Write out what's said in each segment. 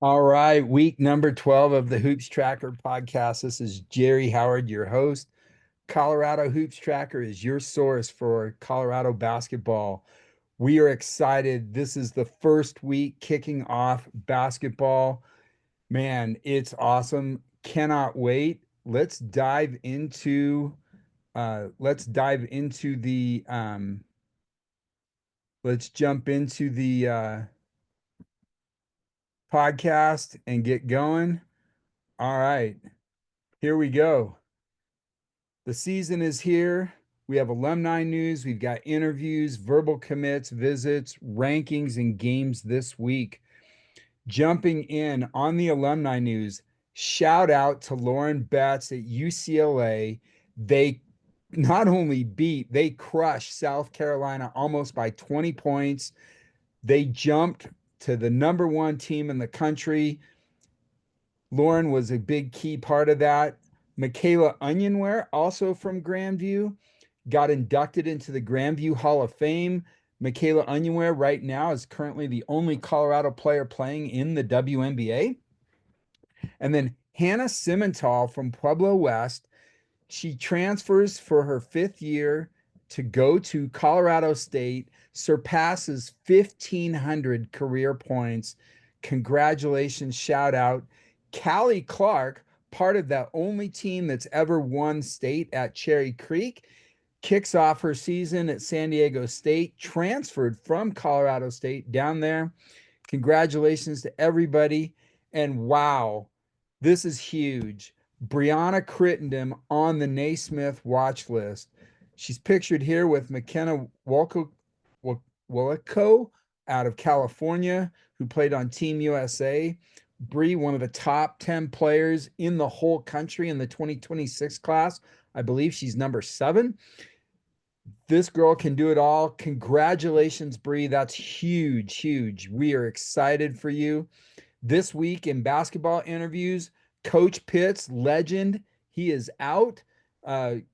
All right, week number 12 of the Hoops Tracker podcast. This is Jerry Howard, your host. Colorado Hoops Tracker is your source for Colorado basketball. We are excited. This is the first week kicking off basketball. Man, it's awesome. Cannot wait. Let's jump into the podcast and get going. All right, here we go. The season is here. We have alumni news, we've got interviews, verbal commits, visits, rankings, and games this week. Jumping in on the alumni news, shout out to Lauren Betts at UCLA. They not only they crushed South Carolina almost by 20 points. They jumped to the number one team in the country. Lauren was a big key part of that. Michaela Onionware, also from Grandview, got inducted into the Grandview Hall of Fame. Michaela Onionware right now is currently the only Colorado player playing in the WNBA. And then Hannah Simmental from Pueblo West, she transfers for her fifth year to go to Colorado State, surpasses 1,500 career points. Congratulations, shout out. Callie Clark, part of the only team that's ever won state at Cherry Creek, kicks off her season at San Diego State, transferred from Colorado State down there. Congratulations to everybody. And wow, this is huge. Brianna Crittenden on the Naismith watch list. She's pictured here with McKenna Willico out of California, who played on Team USA. Bree, one of the top 10 players in the whole country in the 2026 class. I believe she's number 7. This girl can do it all. Congratulations, Bree. That's huge, huge. We are excited for you. This week in basketball interviews, Coach Pitts, legend, he is out.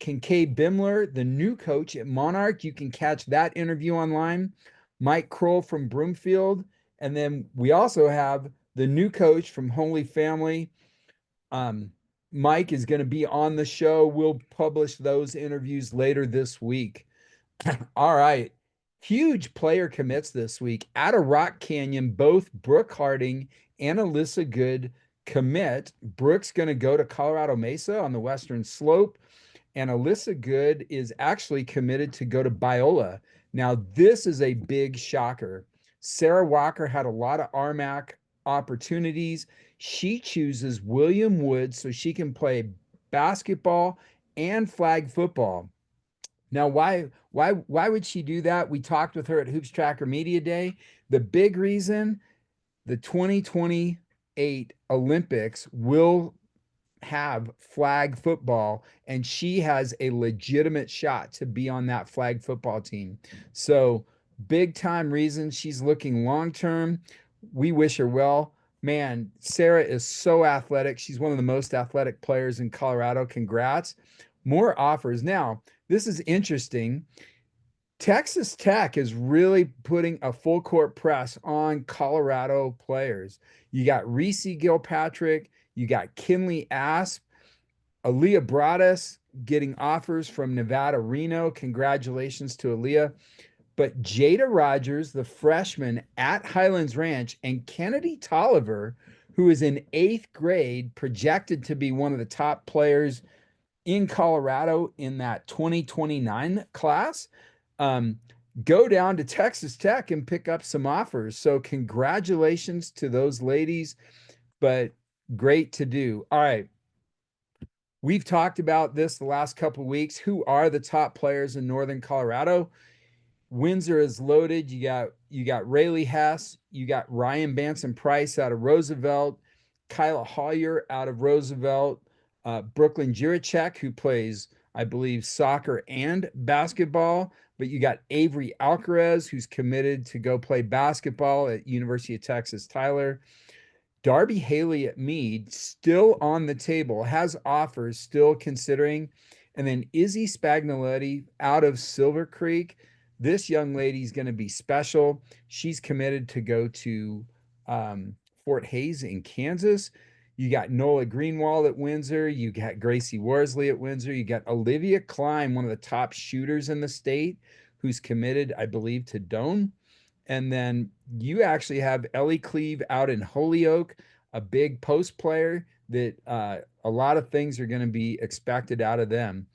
Kincaid Bimler, the new coach at Monarch, you can catch that interview online. Mike Kroll from Broomfield. And then we also have the new coach from Holy Family. Mike is going to be on the show. We'll publish those interviews later this week. All right. Huge player commits this week. Out of Rock Canyon, both Brooke Harding and Alyssa Good commit. Brooke's going to go to Colorado Mesa on the Western Slope, and Alyssa Good is actually committed to go to Biola. Now, this is a big shocker. Sarah Walker had a lot of RMAC opportunities. She chooses William Woods so she can play basketball and flag football. Now, why would she do that? We talked with her at Hoops Tracker Media Day. The big reason, the 2028 Olympics will have flag football, and she has a legitimate shot to be on that flag football team. So, big time reason. She's looking long term. We wish her well. Man, Sarah is so athletic. She's one of the most athletic players in Colorado. Congrats. More offers. Now, this is interesting. Texas Tech is really putting a full court press on Colorado players. You got Reese Gilpatrick, you got Kinley Asp, Aaliyah Broadus getting offers from Nevada Reno. Congratulations to Aaliyah. But Jada Rogers, the freshman at Highlands Ranch, and Kennedy Tolliver, who is in 8th grade, projected to be one of the top players in Colorado in that 2029 class, go down to Texas Tech and pick up some offers. So congratulations to those ladies, but great to do. All right. We've talked about this the last couple of weeks. Who are the top players in Northern Colorado? Windsor is loaded. You got Rayleigh Hess, you got Ryan Banson Price out of Roosevelt, Kyla Hollier out of Roosevelt, Brooklyn Juracek, who plays, I believe, soccer and basketball. But you got Avery Alcaraz, who's committed to go play basketball at University of Texas Tyler. Darby Haley at Meade, still on the table, has offers, still considering. And then Izzy Spagnoletti out of Silver Creek. This young lady is going to be special. She's committed to go to Fort Hays in Kansas. You got Nola Greenwald at Windsor. You got Gracie Worsley at Windsor. You got Olivia Klein, one of the top shooters in the state, who's committed, I believe, to Doane. And then you actually have Ellie Cleve out in Holyoke, a big post player that a lot of things are going to be expected out of them.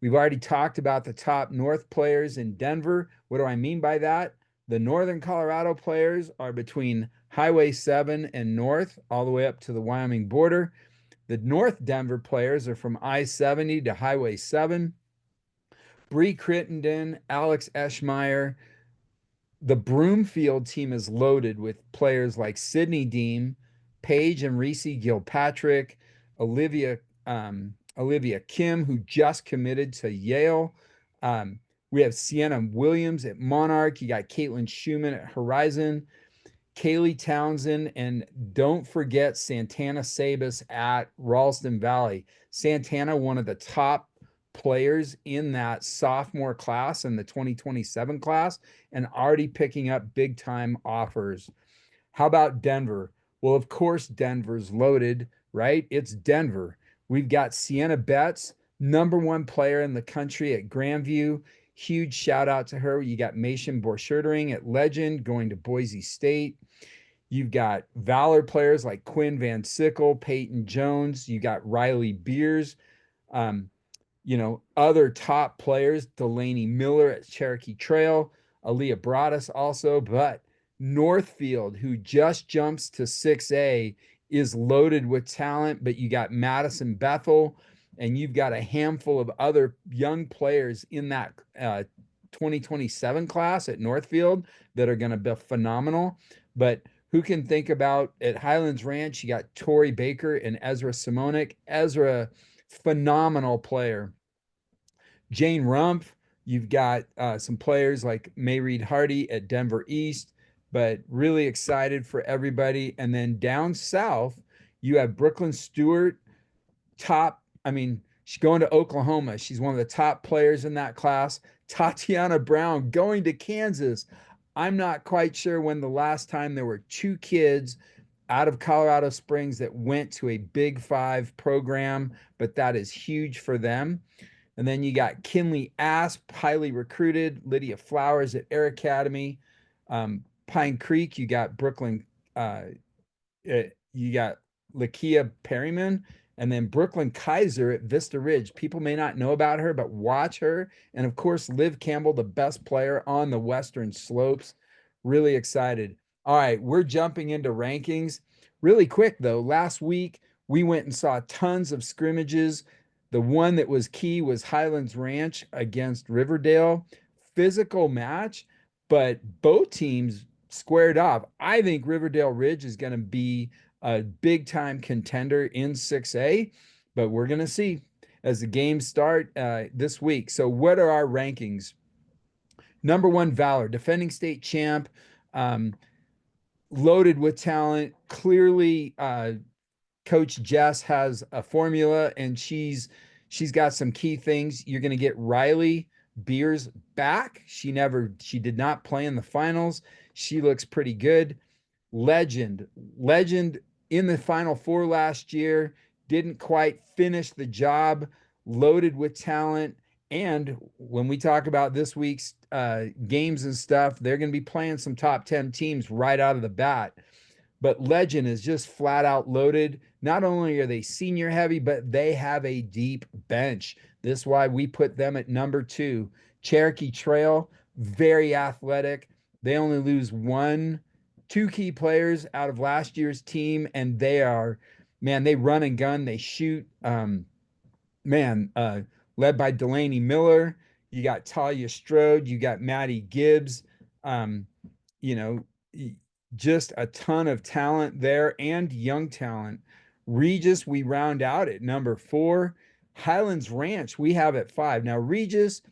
We've already talked about the top North players in Denver. What do I mean by that? The Northern Colorado players are between Highway 7 and North, all the way up to the Wyoming border. The North Denver players are from I-70 to Highway 7. Bree Crittenden, Alex Eschmeyer. The Broomfield team is loaded with players like Sydney Deem, Paige and Reese Gilpatrick, Olivia Olivia Kim, who just committed to Yale. We have Sienna Williams at Monarch. You got Caitlin Schumann at Horizon, Kaylee Townsend, and don't forget Santana Sabas at Ralston Valley. Santana, one of the top players in that sophomore class and the 2027 class, and already picking up big time offers. How about Denver? Well, of course, Denver's loaded, right? It's Denver. We've got Sienna Betts, #1 player in the country at Grandview. Huge shout out to her. You got Mason Borcherdering at Legend going to Boise State. You've got Valor players like Quinn Van Sickle, Peyton Jones. You got Riley Beers. Other top players, Delaney Miller at Cherokee Trail, Aaliyah Broadus also, but Northfield, who just jumps to 6A, is loaded with talent, but you got Madison Bethel, and you've got a handful of other young players in that 2027 class at Northfield that are going to be phenomenal. But who can think about at Highlands Ranch, you got Tori Baker and Ezra Simonik. Ezra, phenomenal player. Jane Rumpf, you've got some players like Mayreed Hardy at Denver East, but really excited for everybody. And then down south, you have Brooklyn Stewart, she's going to Oklahoma. She's one of the top players in that class. Tatiana Brown going to Kansas. I'm not quite sure when the last time there were 2 kids out of Colorado Springs that went to a Big 5 program, but that is huge for them. And then you got Kinley Asp, highly recruited, Lydia Flowers at Air Academy. Pine Creek, you got Brooklyn, you got Lakia Perryman, and then Brooklyn Kaiser at Vista Ridge. People may not know about her, but watch her. And of course, Liv Campbell, the best player on the Western Slopes. Really excited. All right, we're jumping into rankings. Really quick, though, last week we went and saw tons of scrimmages. The one that was key was Highlands Ranch against Riverdale. Physical match, but both teams squared off. I think Riverdale Ridge is going to be a big time contender in 6A, but we're going to see as the games start this week. So what are our rankings? #1, Valor, defending state champ, loaded with talent. Clearly, Coach Jess has a formula, and she's got some key things. You're going to get Riley Beers back. She did not play in the finals. She looks pretty good. Legend in the Final Four last year, didn't quite finish the job, loaded with talent. And when we talk about this week's games and stuff, they're going to be playing some top 10 teams right out of the bat. But Legend is just flat out loaded. Not only are they senior heavy, but they have a deep bench. This is why we put them at #2. Cherokee Trail, very athletic. They only lose 2 key players out of last year's team, and they run and gun, they shoot. Led by Delaney Miller. You got Talia Strode, you got Maddie Gibbs. Just a ton of talent there and young talent. Regis, we round out at #4. Highlands Ranch, we have at 5. Now, Regis,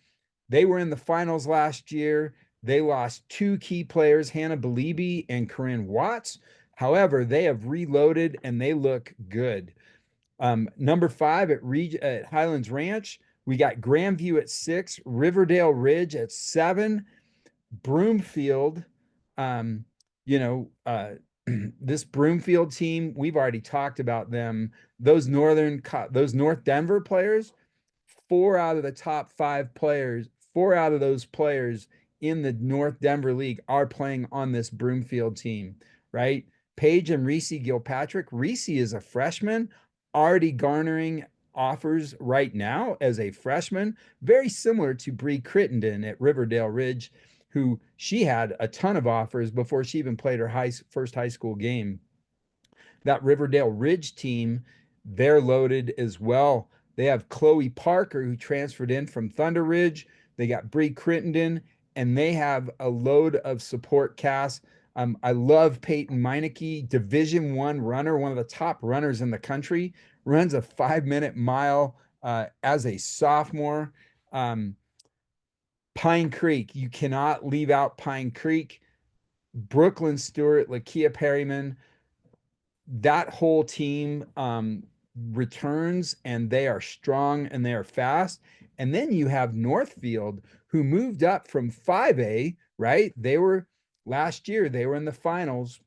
they were in the finals last year. They lost 2 key players, Hannah Belibi and Corinne Watts. However, they have reloaded and they look good. #5 at Highlands Ranch, we got Grandview at 6, Riverdale Ridge at 7, Broomfield. The this Broomfield team, we've already talked about them. Those North Denver players, four out of the top five players, four out of those players in the North Denver League are playing on this Broomfield team, right? Paige and Reese Gilpatrick. Reese is a freshman, already garnering offers right now as a freshman, very similar to Bree Crittenden at Riverdale Ridge, who she had a ton of offers before she even played her first high school game. That Riverdale Ridge team, they're loaded as well. They have Chloe Parker, who transferred in from Thunder Ridge. They got Bree Crittenden, and they have a load of support cast. I love Peyton Meineke, Division I runner, one of the top runners in the country, runs a 5-minute mile as a sophomore. Um, Pine Creek, you cannot leave out Pine Creek. Brooklyn Stewart, Lakia Perryman, that whole team returns, and they are strong and they are fast. And then you have Northfield, who moved up from 5A, right? They were last year, they were in the finals.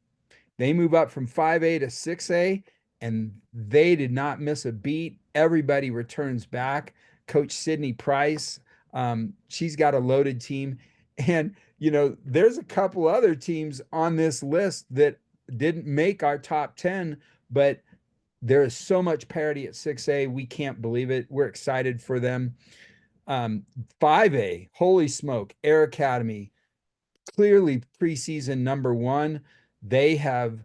They move up from 5A to 6A, and they did not miss a beat. Everybody returns back. Coach Sydney Price, she's got a loaded team. And, there's a couple other teams on this list that didn't make our top 10, but there is so much parity at 6A. We can't believe it. We're excited for them. 5A, holy smoke, Air Academy, clearly preseason number one. They have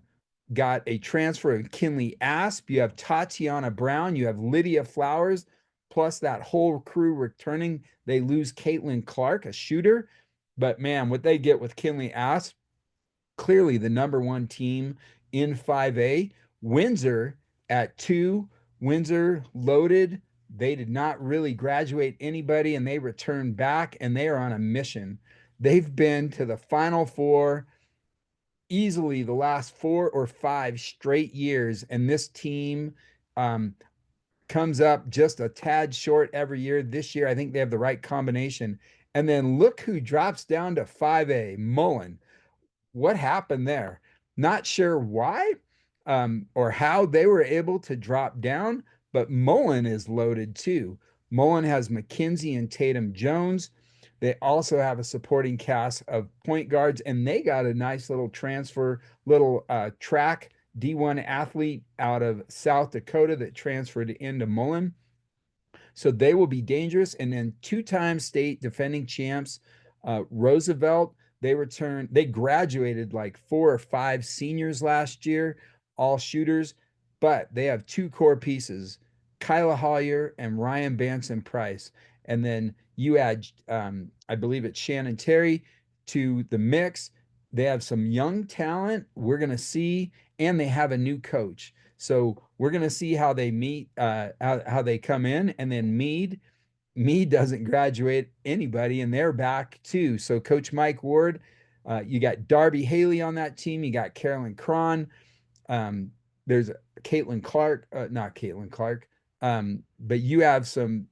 got a transfer of Kinley Asp. You have Tatiana Brown. You have Lydia Flowers, plus that whole crew returning. They lose Caitlin Clark, a shooter. But man, what they get with Kinley Asp, clearly the number one team in 5A. Windsor at 2. Windsor loaded. They did not really graduate anybody, and they returned back, and they are on a mission. They've been to the Final Four easily the last 4 or 5 straight years, and this team comes up just a tad short every year. This year, I think they have the right combination. And then look who drops down to 5A, Mullen. What happened there? Not sure why or how they were able to drop down, but Mullen is loaded too. Mullen has McKinsey and Tatum Jones. They also have a supporting cast of point guards, and they got a nice little transfer, little track D1 athlete out of South Dakota that transferred into Mullen. So they will be dangerous. And then two-time state defending champs, Roosevelt, they graduated like 4 or 5 seniors last year, all shooters, but they have 2 core pieces, Kyla Hollier and Ryan Banson Price. And then you add, I believe it's Shannon Terry to the mix. They have some young talent we're going to see, and they have a new coach. So we're going to see how they meet, how they come in. And then Meade doesn't graduate anybody, and they're back too. So Coach Mike Ward, you got Darby Haley on that team. You got Carolyn Cron. There's Caitlin Clark, not Caitlin Clark. But you have some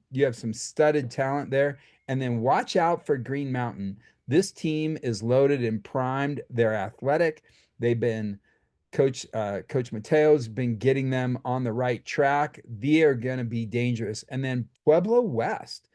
studded talent there. And then watch out for Green Mountain. This team is loaded and primed. They're athletic. They've been Coach Mateo's been getting them on the right track. They are going to be dangerous. And then Pueblo West,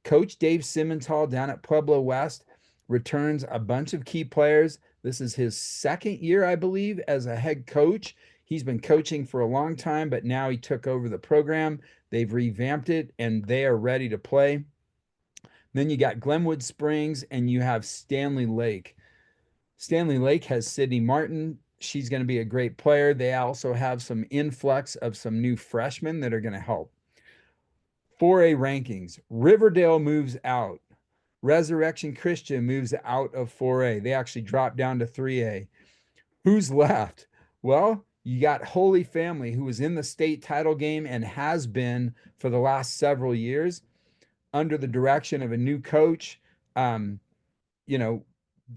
Coach Dave Simmenthal down at Pueblo West returns a bunch of key players. This is his second year, I believe, as a head coach. He's been coaching for a long time, but now he took over the program. They've revamped it, and they are ready to play. Then you got Glenwood Springs, and you have Stanley Lake. Stanley Lake has Sydney Martin. She's going to be a great player. They also have some influx of some new freshmen that are going to help. 4A rankings. Riverdale moves out. Resurrection Christian moves out of 4A. They actually dropped down to 3A. Who's left? Well, you got Holy Family, who was in the state title game and has been for the last several years under the direction of a new coach.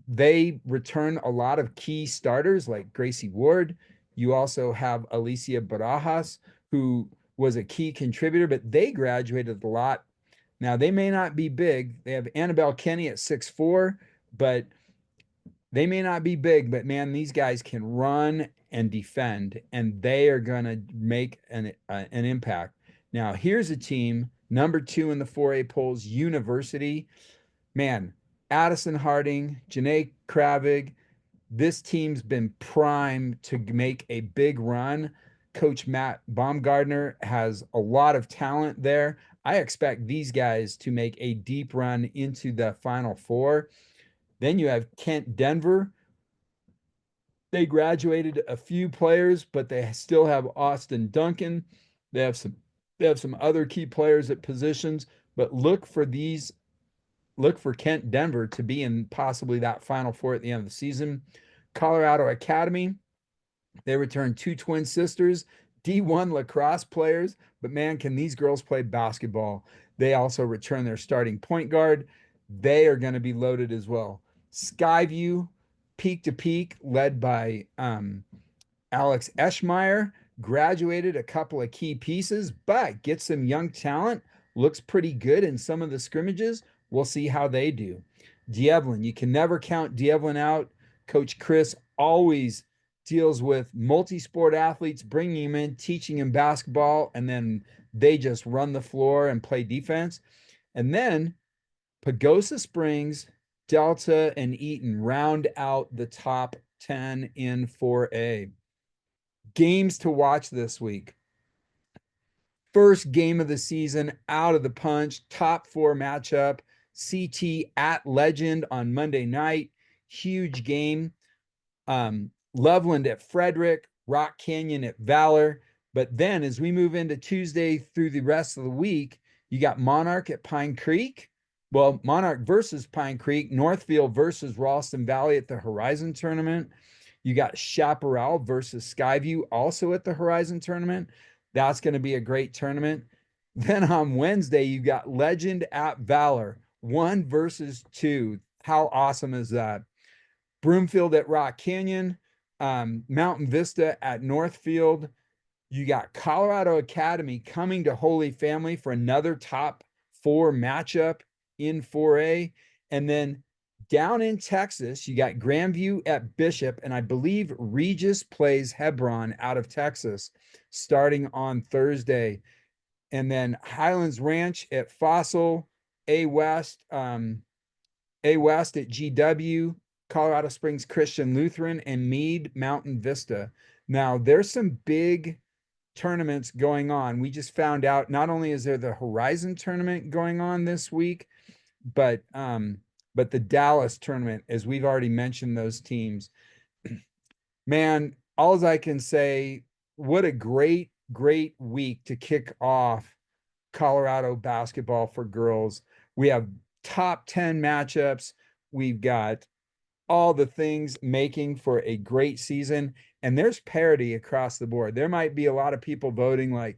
They return a lot of key starters like Gracie Ward. You also have Alicia Barajas, who was a key contributor, but they graduated a lot. Now, they may not be big. They have Annabelle Kenny at 6'4", but They may not be big, but man, these guys can run and defend, and they are going to make an impact. Now, here's a team, number 2 in the 4A polls, University. Man, Addison Harding, Janae Kravig, this team's been primed to make a big run. Coach Matt Baumgardner has a lot of talent there. I expect these guys to make a deep run into the Final Four. Then you have Kent Denver. They graduated a few players, but they still have Austin Duncan. They have some other key players at positions, but look for Kent Denver to be in possibly that Final Four at the end of the season. Colorado Academy, they returned 2 twin sisters, D1 lacrosse players, but man, can these girls play basketball. They also return their starting point guard. They are going to be loaded as well. Skyview, peak to peak, led by Alex Eschmeyer, graduated a couple of key pieces, but gets some young talent, looks pretty good in some of the scrimmages. We'll see how they do. Dievlin, you can never count Dievlin out. Coach Chris always deals with multi-sport athletes, bringing them in, teaching them basketball, and then they just run the floor and play defense. And then Pagosa Springs, Delta, and Eaton round out the top 10 in 4A. Games to watch this week. First game of the season, out of the punch, top 4 matchup. CT at Legend on Monday night. Huge game. Loveland at Frederick, Rock Canyon at Valor. But then as we move into Tuesday through the rest of the week, you got Monarch at Pine Creek. Well, Monarch versus Pine Creek, Northfield versus Ralston Valley at the Horizon Tournament. You got Chaparral versus Skyview also at the Horizon Tournament. That's going to be a great tournament. Then on Wednesday, you got Legend at Valor, 1 versus 2. How awesome is that? Broomfield at Rock Canyon, Mountain Vista at Northfield. You got Colorado Academy coming to Holy Family for another top 4 matchup in 4A. And then down in Texas, you got Grandview at Bishop, and I believe Regis plays Hebron out of Texas starting on Thursday. And then Highlands Ranch at Fossil, A West at GW, Colorado Springs Christian Lutheran, and Meade Mountain Vista. Now, there's some big tournaments going on. We just found out not only is there the Horizon tournament going on this week, but the Dallas tournament, as we've already mentioned those teams. Man, all I can say, what a great week to kick off Colorado basketball for girls. We have top 10 matchups. We've got all the things making for a great season, and there's parity across the board. There might be a lot of people voting like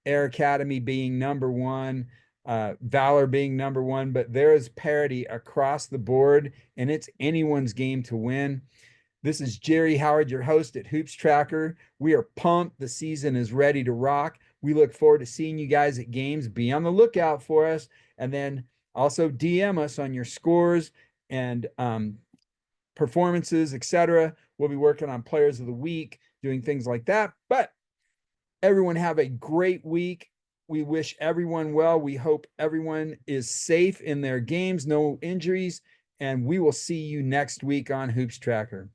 Air Academy being number 1, Valor being number 1, but there is parity across the board, and it's anyone's game to win. This is Jerry Howard, your host at HoopsTracker. We are pumped. The season is ready to rock. We look forward to seeing you guys at games. Be on the lookout for us, and then also DM us on your scores and performances, etc. We'll be working on players of the week, doing things like that. But everyone have a great week. We wish everyone well. We hope everyone is safe in their games, no injuries, and we will see you next week on HoopsTracker.